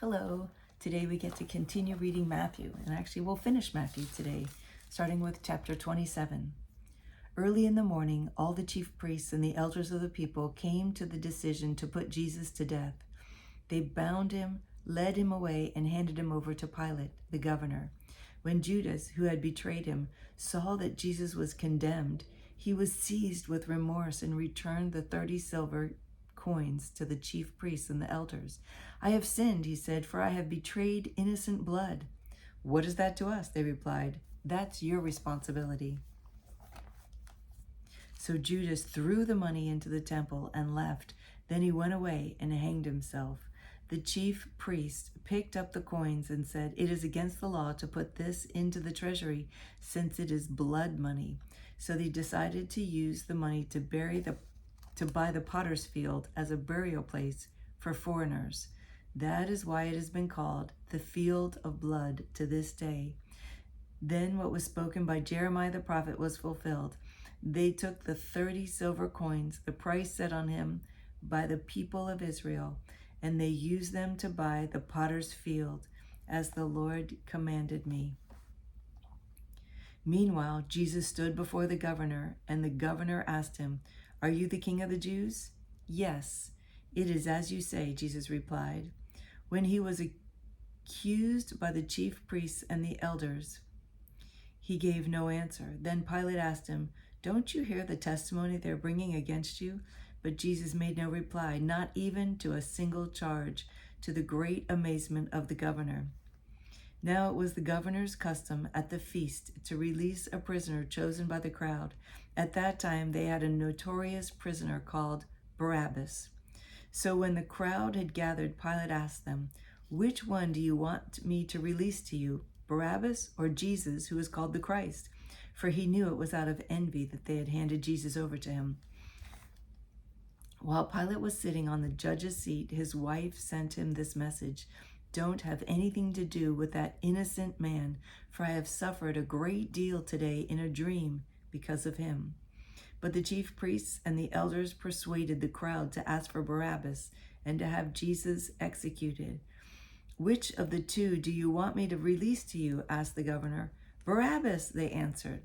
Hello. Today we get to continue reading Matthew, and actually we'll finish Matthew today, starting with chapter 27. Early in the morning, all the chief priests and the elders of the people came to the decision to put Jesus to death. They bound him, led him away, and handed him over to Pilate, the governor. When Judas, who had betrayed him, saw that Jesus was condemned, he was seized with remorse and returned the 30 silver coins to the chief priests and the elders. "I have sinned," he said, "for I have betrayed innocent blood." "What is that to us?" they replied. "That's your responsibility." So Judas threw the money into the temple and left. Then he went away and hanged himself. The chief priest picked up the coins and said, "It is against the law to put this into the treasury, since it is blood money." So they decided to use the money to buy the potter's field as a burial place for foreigners. That is why it has been called the field of blood to this day. Then what was spoken by Jeremiah the prophet was fulfilled. They took the 30 silver coins, the price set on him by the people of Israel, and they used them to buy the potter's field, as the Lord commanded me. Meanwhile, Jesus stood before the governor, and the governor asked him, "Are you the king of the Jews?" "Yes, it is as you say," Jesus replied. When he was accused by the chief priests and the elders, he gave no answer. Then Pilate asked him, "Don't you hear the testimony they're bringing against you?" But Jesus made no reply, not even to a single charge, to the great amazement of the governor. Now it was the governor's custom at the feast to release a prisoner chosen by the crowd. At that time, they had a notorious prisoner called Barabbas. So when the crowd had gathered, Pilate asked them, "Which one do you want me to release to you, Barabbas or Jesus, who is called the Christ?" For he knew it was out of envy that they had handed Jesus over to him. While Pilate was sitting on the judge's seat, his wife sent him this message: "Don't have anything to do with that innocent man, for I have suffered a great deal today in a dream because of him." But the chief priests and the elders persuaded the crowd to ask for Barabbas and to have Jesus executed. "Which of the two do you want me to release to you?" asked the governor. "Barabbas," they answered.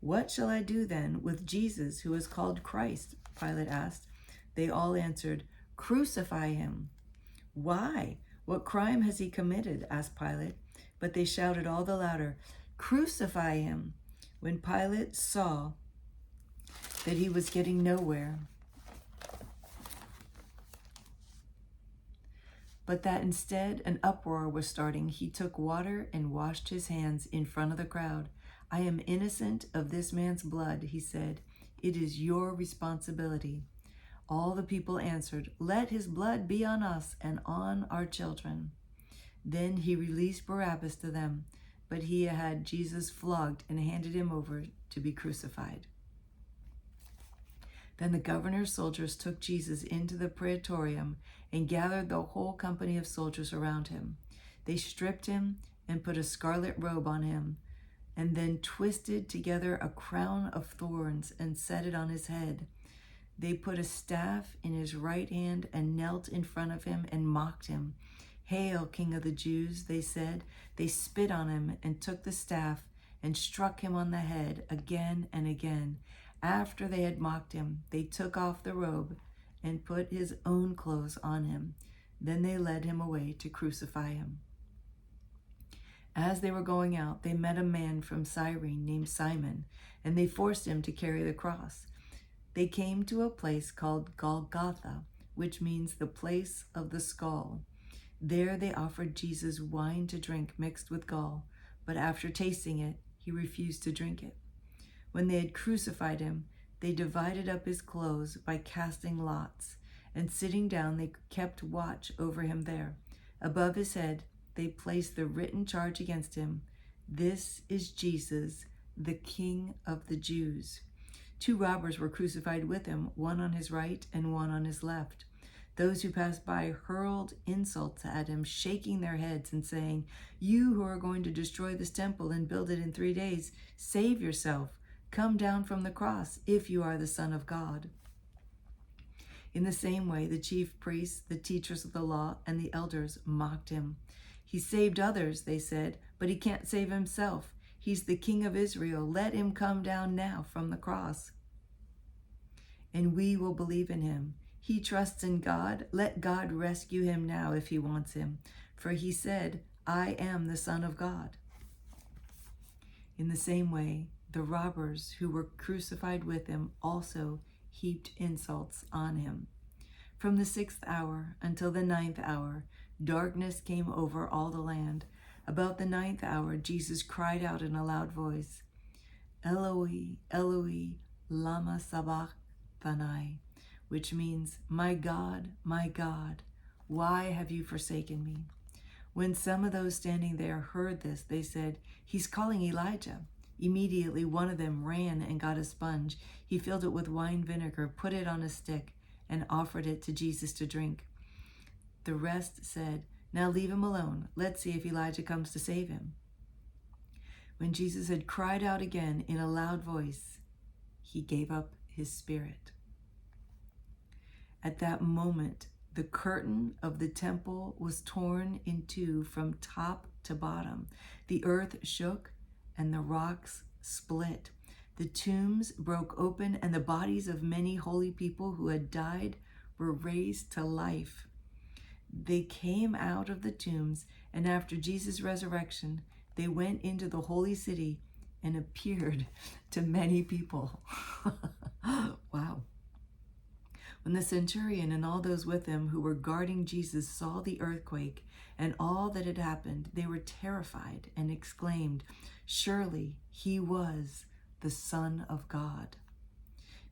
"What shall I do then with Jesus, who is called Christ?" Pilate asked. They all answered, "Crucify him." "Why? What crime has he committed?" asked Pilate. But they shouted all the louder, "Crucify him!" When Pilate saw that he was getting nowhere, but that instead an uproar was starting, he took water and washed his hands in front of the crowd. "I am innocent of this man's blood," he said. "It is your responsibility." All the people answered, "Let his blood be on us and on our children." Then he released Barabbas to them, but he had Jesus flogged and handed him over to be crucified. Then the governor's soldiers took Jesus into the praetorium and gathered the whole company of soldiers around him. They stripped him and put a scarlet robe on him, and then twisted together a crown of thorns and set it on his head. They put a staff in his right hand and knelt in front of him and mocked him. "Hail, King of the Jews," they said. They spit on him and took the staff and struck him on the head again and again. After they had mocked him, they took off the robe and put his own clothes on him. Then they led him away to crucify him. As they were going out, they met a man from Cyrene named Simon, and they forced him to carry the cross. They came to a place called Golgotha, which means the place of the skull. There they offered Jesus wine to drink mixed with gall, but after tasting it, he refused to drink it. When they had crucified him, they divided up his clothes by casting lots, and sitting down, they kept watch over him there. Above his head, they placed the written charge against him: "This is Jesus, the King of the Jews." 2 robbers were crucified with him, one on his right and one on his left. Those who passed by hurled insults at him, shaking their heads and saying, "You who are going to destroy this temple and build it in 3 days, save yourself. Come down from the cross if you are the Son of God." In the same way, the chief priests, the teachers of the law, and the elders mocked him. He saved others, they said, but he can't save himself. He's the King of Israel. Let him come down now from the cross, and we will believe in him. He trusts in God. Let God rescue him now if he wants him. For he said, I am the Son of God. In the same way, the robbers who were crucified with him also heaped insults on him. From the 6th hour until the 9th hour, darkness came over all the land. About the 9th hour, Jesus cried out in a loud voice, Eloi, Eloi, lama sabachthani, which means, my God, why have you forsaken me? When some of those standing there heard this, they said, he's calling Elijah. Immediately one of them ran and got a sponge. He filled it with wine vinegar, put it on a stick, and offered it to Jesus to drink. The rest said, now leave him alone. Let's see if Elijah comes to save him. When Jesus had cried out again in a loud voice, he gave up his spirit. At that moment, the curtain of the temple was torn in two from top to bottom. The earth shook and the rocks split. The tombs broke open and the bodies of many holy people who had died were raised to life. They came out of the tombs, and after Jesus' resurrection, they went into the holy city and appeared to many people. Wow. When the centurion and all those with him who were guarding Jesus saw the earthquake and all that had happened, they were terrified and exclaimed, surely he was the Son of God.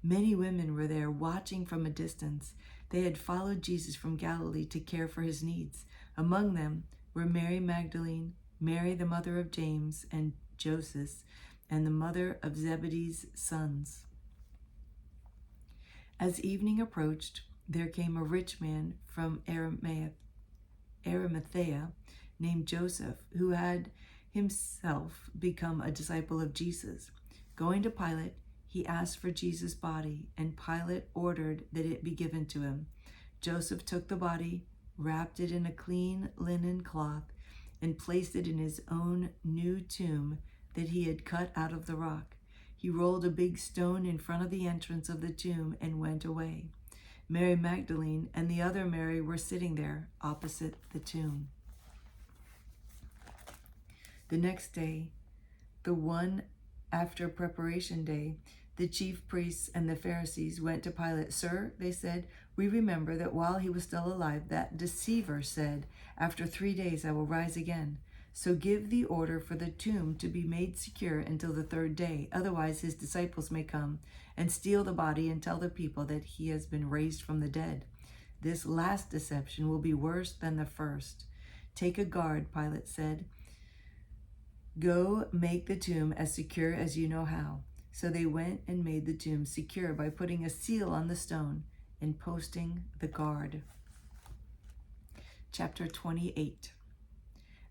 Many women were there watching from a distance. They had followed Jesus from Galilee to care for his needs. Among them were Mary Magdalene, Mary the mother of James and Joseph, and the mother of Zebedee's sons. As evening approached, there came a rich man from Arimathea named Joseph, who had himself become a disciple of Jesus. Going to Pilate, he asked for Jesus' body, and Pilate ordered that it be given to him. Joseph took the body, wrapped it in a clean linen cloth, and placed it in his own new tomb that he had cut out of the rock. He rolled a big stone in front of the entrance of the tomb and went away. Mary Magdalene and the other Mary were sitting there opposite the tomb. The next day, the one after preparation day, the chief priests and the Pharisees went to Pilate. Sir, they said, we remember that while he was still alive, that deceiver said, after 3 days I will rise again. So give the order for the tomb to be made secure until the 3rd day. Otherwise, his disciples may come and steal the body and tell the people that he has been raised from the dead. This last deception will be worse than the first. Take a guard, Pilate said. Go make the tomb as secure as you know how. So they went and made the tomb secure by putting a seal on the stone and posting the guard. Chapter 28.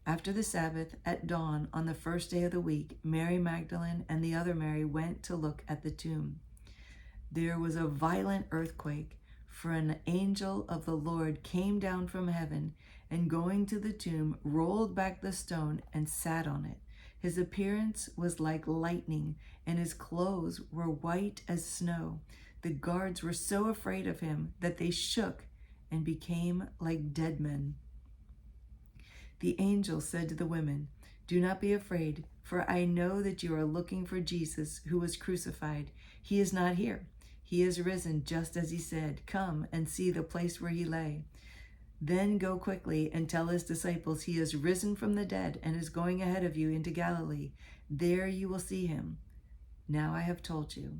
After the Sabbath, at dawn on the 1st day of the week, Mary Magdalene and the other Mary went to look at the tomb. There was a violent earthquake, for an angel of the Lord came down from heaven and going to the tomb, rolled back the stone and sat on it. His appearance was like lightning, and his clothes were white as snow. The guards were so afraid of him that they shook and became like dead men. The angel said to the women, do not be afraid, for I know that you are looking for Jesus who was crucified. He is not here. He is risen just as he said. Come and see the place where he lay. Then go quickly and tell his disciples he is risen from the dead and is going ahead of you into Galilee. There you will see him. Now I have told you.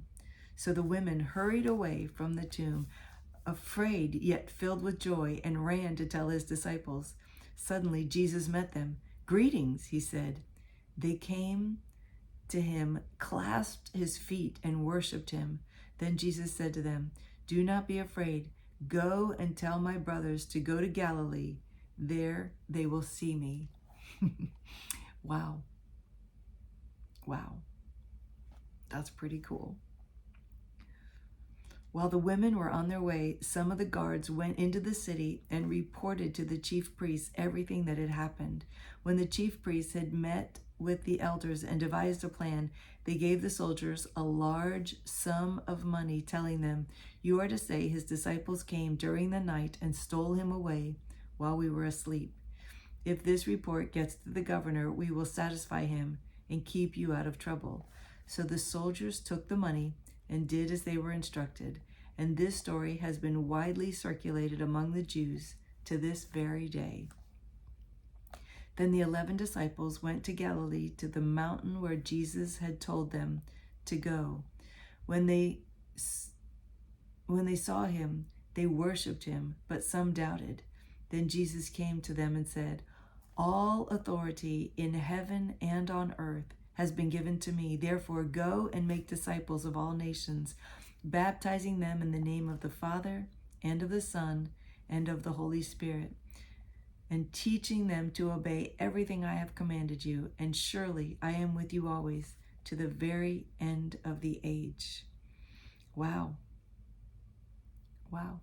So the women hurried away from the tomb, afraid yet filled with joy, and ran to tell his disciples. Suddenly Jesus met them. Greetings, he said. They came to him, clasped his feet, and worshipped him. Then Jesus said to them, do not be afraid. Go and tell my brothers to go to Galilee. There they will see me. Wow. Wow. That's pretty cool. While the women were on their way, some of the guards went into the city and reported to the chief priests everything that had happened. When the chief priests had met with the elders and devised a plan, they gave the soldiers a large sum of money, telling them, "You are to say his disciples came during the night and stole him away while we were asleep. If this report gets to the governor, we will satisfy him and keep you out of trouble." So the soldiers took the money and did as they were instructed. And this story has been widely circulated among the Jews to this very day. Then the 11 disciples went to Galilee, to the mountain where Jesus had told them to go. When they saw him, they worshipped him, but some doubted. Then Jesus came to them and said, "All authority in heaven and on earth has been given to me. Therefore, go and make disciples of all nations, baptizing them in the name of the Father and of the Son and of the Holy Spirit, and teaching them to obey everything I have commanded you. And surely I am with you always to the very end of the age." Wow. Wow.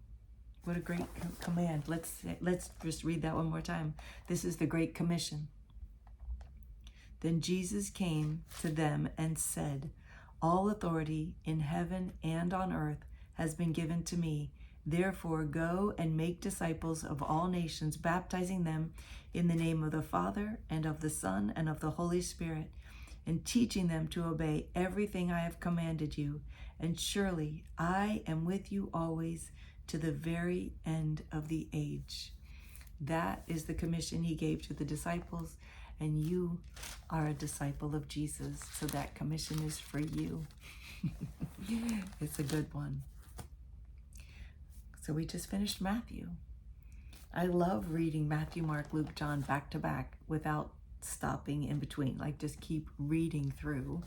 What a great command. Let's just read that one more time. This is the Great Commission. Then Jesus came to them and said, "All authority in heaven and on earth has been given to me. Therefore, go and make disciples of all nations, baptizing them in the name of the Father and of the Son and of the Holy Spirit, and teaching them to obey everything I have commanded you. And surely I am with you always to the very end of the age." That is the commission he gave to the disciples, and you are a disciple of Jesus, so that commission is for you. It's a good one. So we just finished Matthew. I love reading Matthew, Mark, Luke, John back to back without stopping in between. Like, just keep reading through,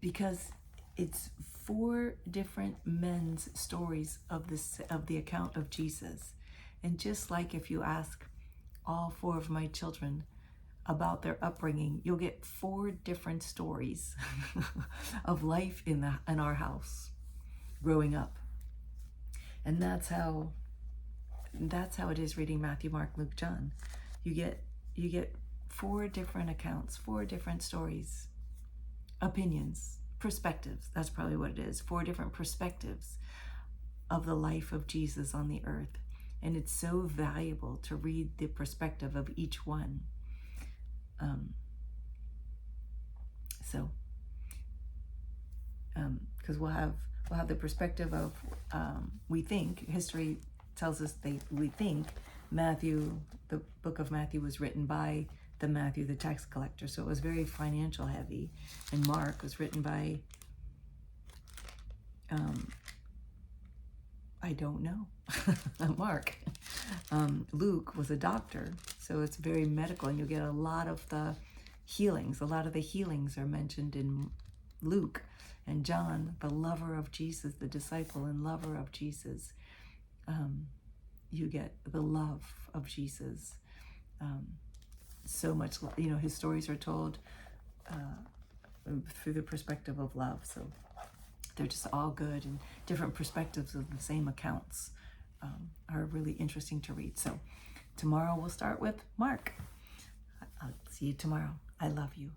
because it's 4 different men's stories of the account of Jesus. And just like if you ask all 4 of my children about their upbringing, you'll get 4 different stories of life in our house growing up. And that's how it is reading Matthew, Mark, Luke, John. You get 4 different accounts, 4 different stories, opinions, perspectives. That's probably what it is. 4 different perspectives of the life of Jesus on the earth. And it's so valuable to read the perspective of each one. Because we'll have the perspective of, we think, history tells us we think Matthew, the book of Matthew was written by the Matthew, the tax collector. So it was very financial heavy. And Mark was written by, I don't know, Mark. Luke was a doctor, so it's very medical, and you get a lot of the healings. A lot of the healings are mentioned in Luke. And John, the lover of Jesus, the disciple and lover of Jesus, you get the love of Jesus. So much, his stories are told through the perspective of love. So they're just all good, and different perspectives of the same accounts are really interesting to read. So tomorrow we'll start with Mark. I'll see you tomorrow. I love you.